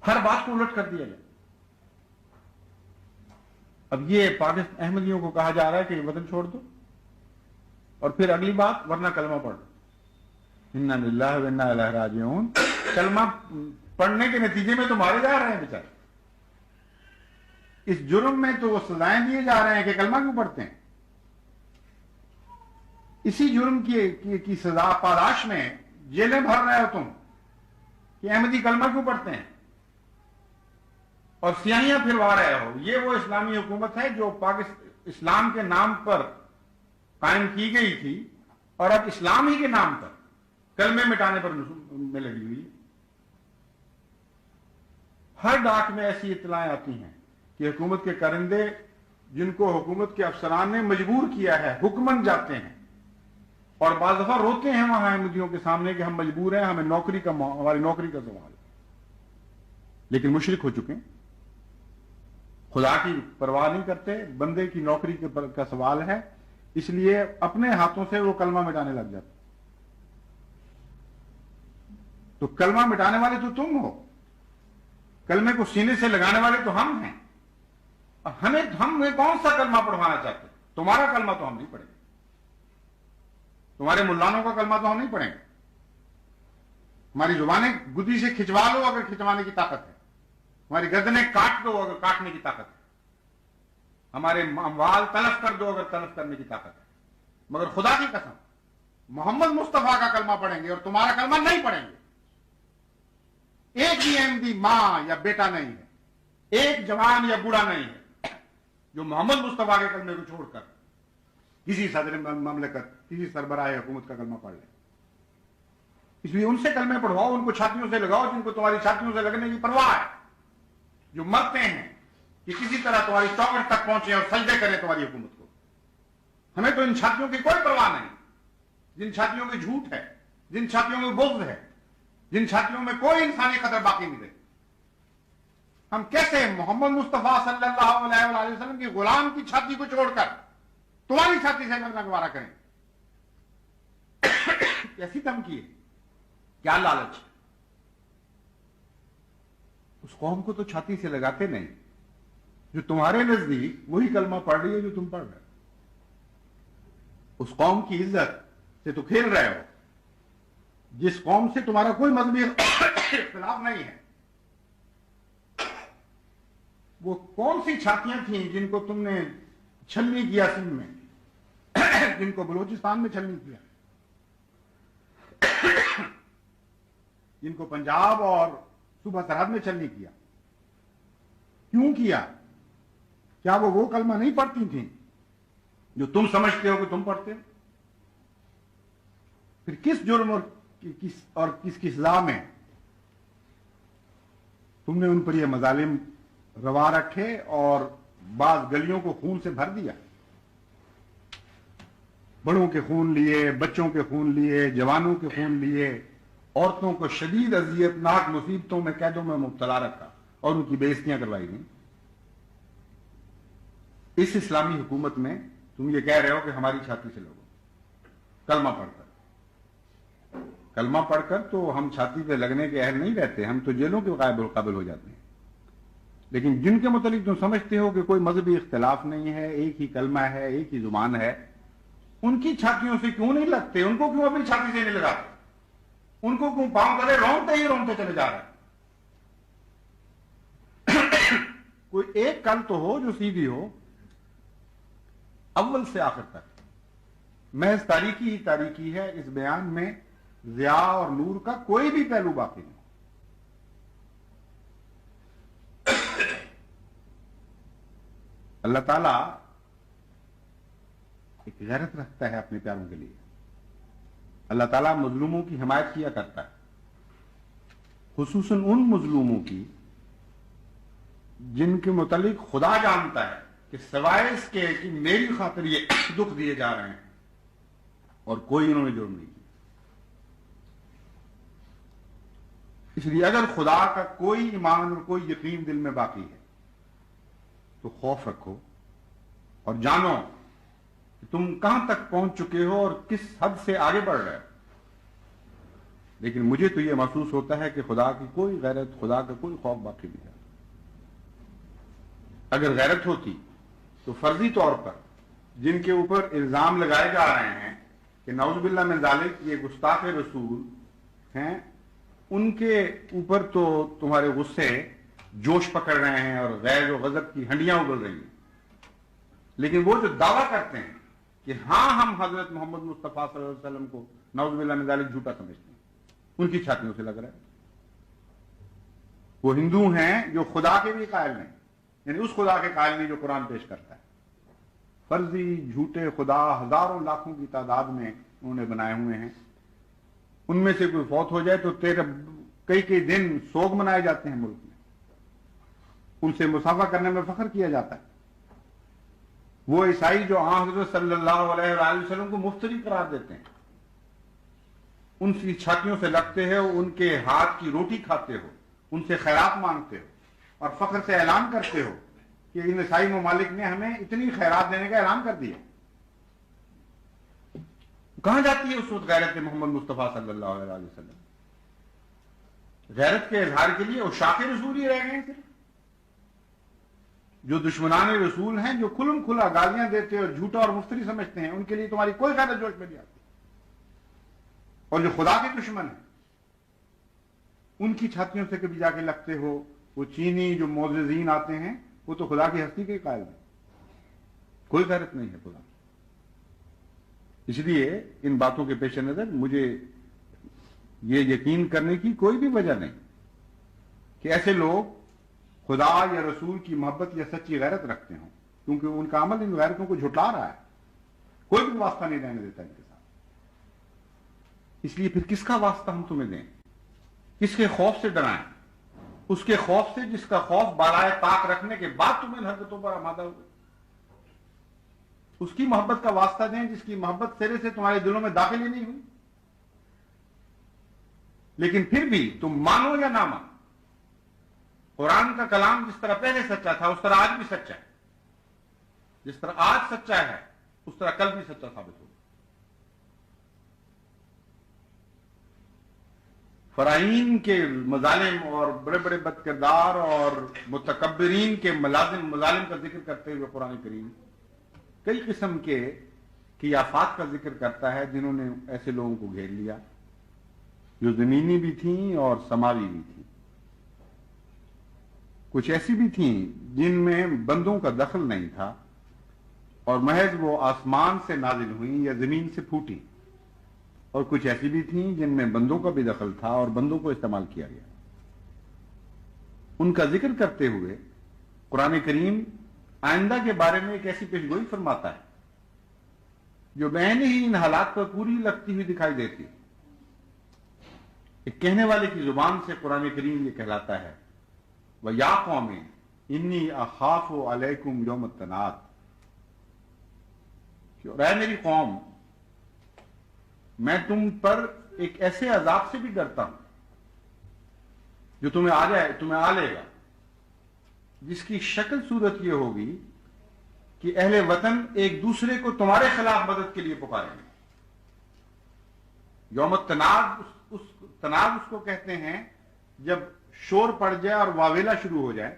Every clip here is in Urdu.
ہر بات کو الٹ کر دیا جائے. اب یہ پاکستان احمدیوں کو کہا جا رہا ہے کہ وطن چھوڑ دو، اور پھر اگلی بات ورنہ کلمہ پڑھ دو، انا للہ و انا الیہ راجعون. کلمہ پڑھنے کے نتیجے میں تو مارے جا رہے ہیں بیچارے. اس جرم میں تو وہ سزائیں دیے جا رہے ہیں کہ کلمہ کیوں پڑھتے ہیں. اسی جرم کی سزا پاداش میں جیلیں بھر رہے ہو تم کہ احمدی کلمہ کیوں پڑھتے ہیں اور سیاہیاں پھروا رہے ہو. یہ وہ اسلامی حکومت ہے جو اسلام کے نام پر قائم کی گئی تھی اور اب اسلام ہی کے نام پر کلمے مٹانے پر میں لگی ہوئی. ہر ڈاک میں ایسی اطلاعیں آتی ہیں کہ حکومت کے کرندے جن کو حکومت کے افسران نے مجبور کیا ہے حکمن جاتے ہیں اور بعض دفعہ روتے ہیں وہاں احمدیوں کے سامنے کہ ہم مجبور ہیں، ہمیں ہماری نوکری کا سوال ہے. لیکن مشرک ہو چکے ہیں، خدا کی پرواہ نہیں کرتے، بندے کی نوکری کا سوال ہے، اس لیے اپنے ہاتھوں سے وہ کلمہ مٹانے لگ جاتے. تو کلمہ مٹانے والے تو تم ہو، کلمے کو سینے سے لگانے والے تو ہم ہیں. ہمیں کون سا کلمہ پڑھوانا چاہتے؟ تمہارا کلمہ تو ہم نہیں پڑھیں گے، تمہارے ملانوں کا کلمہ تو ہم نہیں پڑھیں گے. ہماری زبانیں گدی سے کھچوا لو اگر کھچوانے کی طاقت ہے، ہماری گردنیں کاٹ دو اگر کاٹنے کی طاقت ہے، ہمارے اموال تلف کر دو اگر تلف کرنے کی طاقت ہے، مگر خدا کی قسم محمد مصطفیٰ کا کلمہ پڑھیں گے اور تمہارا کلمہ نہیں پڑھیں گے. ایک بھی احمدی ماں یا بیٹا نہیں ہے، ایک جوان یا بوڑھا نہیں ہے جو محمد مصطفیٰ کے کلمے کو چھوڑ کر کسی صدر مملکت، کسی سربراہ حکومت کا کلمہ پڑھ لے. اس لیے ان سے کلمے پڑھواؤ، ان کو چھاتیوں سے لگاؤ جن کو تمہاری چھاتیوں سے لگنے کی پرواہ ہے، جو مرتے ہیں کہ کسی طرح تمہاری چوکٹ تک پہنچے اور سجدے کریں تمہاری حکومت کو. ہمیں تو ان چھاتیوں کی کوئی پرواہ نہیں، جن چھاتیوں میں جھوٹ ہے، جن چھاتیوں میں بغض ہے، جن چھاتیوں میں کوئی انسانی قدر باقی نہیں رہی. ہم کیسے محمد مصطفیٰ صلی اللہ علیہ وآلہ وسلم کی غلام کی چھاتی کو چھوڑ کر تمہاری چھاتی سے گوارا کریں؟ کیسی دھمکی ہے، کیا لالچ ہے. اس قوم کو تو چھاتی سے لگاتے نہیں جو تمہارے نزدیک وہی کلمہ پڑھ رہی ہے جو تم پڑھ رہے ہو. اس قوم کی عزت سے تو کھیل رہے ہو جس قوم سے تمہارا کوئی مذہبی اختلاف نہیں ہے. وہ کون سی چھاتیاں تھیں جن کو تم نے چھلنی کیا سندھ میں، جن کو بلوچستان میں چھلنی کیا، جن کو پنجاب اور صوبہ سرحد میں چھلنی کیا؟ کیوں کیا؟ کیا وہ کلمہ نہیں پڑھتی تھیں جو تم سمجھتے ہو کہ تم پڑھتے ہو؟ پھر کس جرم اور کس کی سزا میں تم نے ان پر یہ مظالم روا رکھے اور بعض گلیوں کو خون سے بھر دیا؟ بڑوں کے خون لیے، بچوں کے خون لیے، جوانوں کے خون لیے، عورتوں کو شدید اذیت ناک مصیبتوں میں، قیدوں میں مبتلا رکھا اور ان کی بے عزتیاں کروائی گئیں. اس اسلامی حکومت میں تم یہ کہہ رہے ہو کہ ہماری چھاتی سے لوگو کلمہ پڑھ کر. کلمہ پڑھ کر تو ہم چھاتی پہ لگنے کے اہل نہیں رہتے، ہم تو جیلوں کے قابل ہو جاتے ہیں. لیکن جن کے متعلق تم سمجھتے ہو کہ کوئی مذہبی اختلاف نہیں ہے، ایک ہی کلمہ ہے، ایک ہی زبان ہے، ان کی چھاتیوں سے کیوں نہیں لگتے؟ ان کو کیوں اپنی چھاتی سے نہیں لگاتے؟ ان کو کیوں پاؤں تلے رونتے چلے جا رہے ہیں؟ کوئی ایک کل تو ہو جو سیدھی ہو اول سے آخر تک. محض تاریکی ہی تاریکی ہے، اس بیان میں ضیاء اور نور کا کوئی بھی پہلو باقی نہیں. اللہ تعالیٰ ایک غیرت رکھتا ہے اپنے پیاروں کے لیے. اللہ تعالیٰ مظلوموں کی حمایت کیا کرتا ہے، خصوصاً ان مظلوموں کی جن کے متعلق خدا جانتا ہے کہ سوائے اس کے کہ میری خاطر یہ دکھ دیے جا رہے ہیں اور کوئی انہوں نے جرم نہیں کیا. اس لیے اگر خدا کا کوئی ایمان اور کوئی یقین دل میں باقی ہے تو خوف رکھو اور جانو کہ تم کہاں تک پہنچ چکے ہو اور کس حد سے آگے بڑھ رہے ہو. لیکن مجھے تو یہ محسوس ہوتا ہے کہ خدا کی کوئی غیرت، خدا کا کوئی خوف باقی نہیں ہے۔ اگر غیرت ہوتی تو فرضی طور پر جن کے اوپر الزام لگائے جا رہے ہیں کہ نعوذ باللہ من ذالک یہ گستاخ رسول ہیں، ان کے اوپر تو تمہارے غصے جوش پکڑ رہے ہیں اور غیر و غضب کی ہنڈیاں ابل رہی ہیں، لیکن وہ جو دعویٰ کرتے ہیں کہ ہاں ہم حضرت محمد مصطفیٰ صلی اللہ علیہ وسلم کو نعوذ باللہ من ذالک جھوٹا سمجھتے ہیں، ان کی چھاتیوں سے لگ رہا ہے۔ وہ ہندو ہیں جو خدا کے بھی قائل نہیں، یعنی اس خدا کے قائل نہیں جو قرآن پیش کرتا ہے۔ فرضی جھوٹے خدا ہزاروں لاکھوں کی تعداد میں انہوں نے بنائے ہوئے ہیں، ان میں سے کوئی فوت ہو جائے تو کئی دن سوگ منائے جاتے ہیں ملک میں، ان سے مسافہ کرنے میں فخر کیا جاتا ہے۔ وہ عیسائی جو حضرت صلی اللہ علیہ وآلہ وسلم کو مفتری قرار دیتے ہیں، ان کی چھاتیوں سے لگتے ہو، ان کے ہاتھ کی روٹی کھاتے ہو، ان سے خیرات مانگتے ہو اور فخر سے اعلان کرتے ہو کہ ان عیسائی ممالک نے ہمیں اتنی خیرات دینے کا اعلان کر دیا۔ کہاں جاتی ہے اس وقت غیرت محمد مصطفیٰ صلی اللہ علیہ وسلم؟ غیرت کے اظہار کے لیے عشاق رسول ہی رہ گئے ہیں۔ جو دشمنان رسول ہیں، جو کھلم کھلا گالیاں دیتے اور جھوٹا اور مفتری سمجھتے ہیں، ان کے لیے تمہاری کوئی غیرت جوش میں نہیں آتی۔ اور جو خدا کے دشمن ہیں، ان کی چھاتیوں سے کبھی جا کے لگتے ہو۔ وہ چینی جو معززین آتے ہیں، وہ تو خدا کی ہستی کے قائل ہیں، کوئی غیرت نہیں ہے خدا۔ اس لیے ان باتوں کے پیش نظر مجھے یہ یقین کرنے کی کوئی بھی وجہ نہیں کہ ایسے لوگ خدا یا رسول کی محبت یا سچی غیرت رکھتے ہوں، کیونکہ ان کا عمل ان غیرتوں کو جھٹلا رہا ہے، کوئی بھی واسطہ نہیں رہنے دیتا ان کے ساتھ۔ اس لیے پھر کس کا واسطہ ہم تمہیں دیں؟ کس کے خوف سے ڈرائیں؟ اس کے خوف سے جس کا خوف بالائے طاق رکھنے کے بعد تمہیں حرکتوں پر آمادہ ہو۔ اس کی محبت کا واسطہ دیں جس کی محبت سرے سے تمہارے دلوں میں داخل ہی نہیں ہوئی۔ لیکن پھر بھی تم مانو یا نہ مانو، قرآن کا کلام جس طرح پہلے سچا تھا اس طرح آج بھی سچا ہے، جس طرح آج سچا ہے اس طرح کل بھی سچا ثابت ہوگا۔ فرعین کے مظالم اور بڑے بڑے بد کردار اور متکبرین کے مظالم کا ذکر کرتے ہوئے قرآن کریم کئی قسم کی آفات کا ذکر کرتا ہے جنہوں نے ایسے لوگوں کو گھیر لیا، جو زمینی بھی تھیں اور سماوی بھی تھیں۔ کچھ ایسی بھی تھیں جن میں بندوں کا دخل نہیں تھا اور محض وہ آسمان سے نازل ہوئیں یا زمین سے پھوٹی، اور کچھ ایسی بھی تھیں جن میں بندوں کا بھی دخل تھا اور بندوں کو استعمال کیا گیا۔ ان کا ذکر کرتے ہوئے قرآن کریم آئندہ کے بارے میں ایک ایسی پیشگوئی فرماتا ہے جو بعین ہی ان حالات پر پوری لگتی ہوئی دکھائی دیتی ہے۔ ایک کہنے والے کی زبان سے قرآن کریم یہ کہلاتا ہے، وَيَا قَوْمِ إِنِّي أَخَافُ عَلَيْكُمْ يَوْمَ التَّنَادِ، کہ اے میری قوم، میں تم پر ایک ایسے عذاب سے بھی ڈرتا ہوں جو تمہیں آ لے گا، جس کی شکل صورت یہ ہوگی کہ اہل وطن ایک دوسرے کو تمہارے خلاف مدد کے لیے پکاریں گے۔ یوم التناد، تناد اس کو کہتے ہیں جب شور پڑ جائے اور واویلا شروع ہو جائے،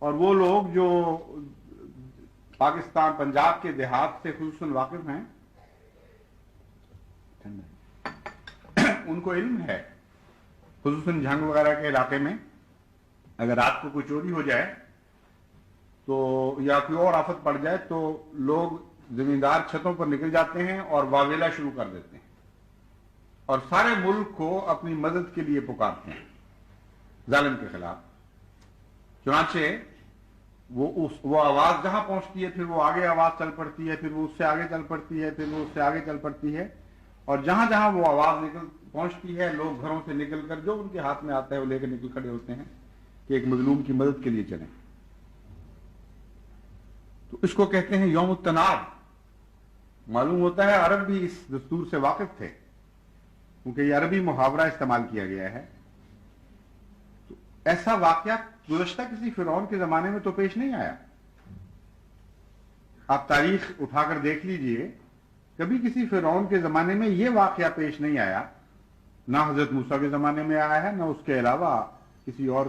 اور وہ لوگ جو پاکستان پنجاب کے دیہات سے خصوصاً واقف ہیں ان کو علم ہے، خصوصاً جھنگ وغیرہ کے علاقے میں اگر رات کو کوئی چوری ہو جائے تو یا کوئی اور آفت پڑ جائے تو لوگ زمیندار چھتوں پر نکل جاتے ہیں اور واویلا شروع کر دیتے ہیں اور سارے ملک کو اپنی مدد کے لیے پکارتے ہیں ظالم کے خلاف۔ چنانچہ وہ آواز جہاں پہنچتی ہے پھر وہ آگے آواز چل پڑتی ہے، پھر وہ اس سے آگے چل پڑتی ہے، پھر وہ اس سے آگے چل پڑتی ہے، اور جہاں جہاں وہ آواز پہنچتی ہے لوگ گھروں سے نکل کر جو ان کے ہاتھ میں آتا ہے وہ لے کر نکل کھڑے ہوتے ہیں کہ ایک مظلوم کی مدد کے لیے چلیں۔ تو اس کو کہتے ہیں یوم التناد۔ معلوم ہوتا ہے عرب بھی اس دستور سے واقف تھے، کیونکہ یہ عربی محاورہ استعمال کیا گیا ہے۔ تو ایسا واقعہ گزشتہ کسی فرعون کے زمانے میں تو پیش نہیں آیا۔ آپ تاریخ اٹھا کر دیکھ لیجئے، کبھی کسی فرعون کے زمانے میں یہ واقعہ پیش نہیں آیا، نہ حضرت موسیٰ کے زمانے میں آیا ہے، نہ اس کے علاوہ کسی اور